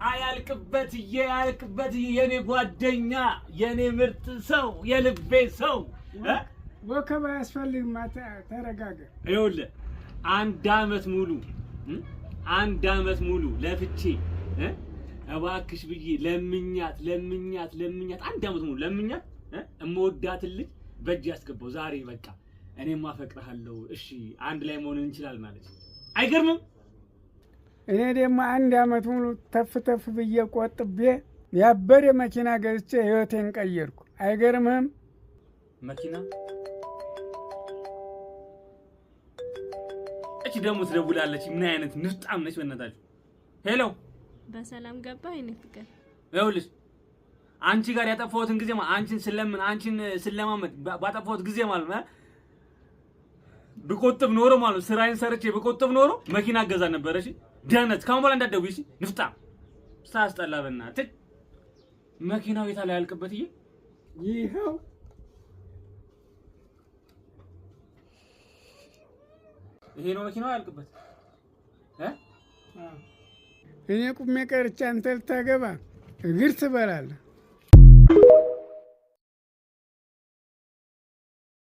አያልቅበት የኔ ጓደኛ የኔ ምርጥ ሰው የልቤ ሰው ወከባ ያስፈልግም ተረጋጋ ይኸውልህ አንድ አመት ሙሉ ለፍቼ እባክሽ ብዬ ለምኛት አንድ አመት ሙሉ ለምኛት እምወዳትን ልጅ በእጅ ያስገባው ዛሬ በቃ እኔም አፈቅርሃለሁ እሺ አንድ ላይ መሆን እንችላለን ማለት አይገርምም? እኔ ደግሞ አንድ አመት ሙሉ ተፍ ብዬ ቆጥቤ ያበረ መኪና ገዝቼ ህይወቴን ቀየርኩ። አይገርምህም? መኪና እቺ ደግሞ ትደውላለች። ምን አይነት ንፍጣም ነች በእናታችሁ። ሄሎ በሰላም ገባ አይኔ ፍቅር ይኸውልሽ አንቺ ጋር ያጠፋሁትን ጊዜ አንቺን ስለማመድ ባጠፋሁት ጊዜ ማለት ነው ብቆጥብ ኖሮ ማለት ስራዬን ሰርቼ ብቆጥብ ኖሮ መኪና ገዛ ነበር። እሺ ደህነት ካሁን በኋላ እንዳትደውይ እሺ። ንፍጣም ሳስጠላ በእናትህ መኪናው የታለ ያልቅበት ይኸው ይሄ ነው መኪናው ያልቅበት እኔ ቁሜ ቀርቼ አንተ ልታገባ እግር ትበላለህ።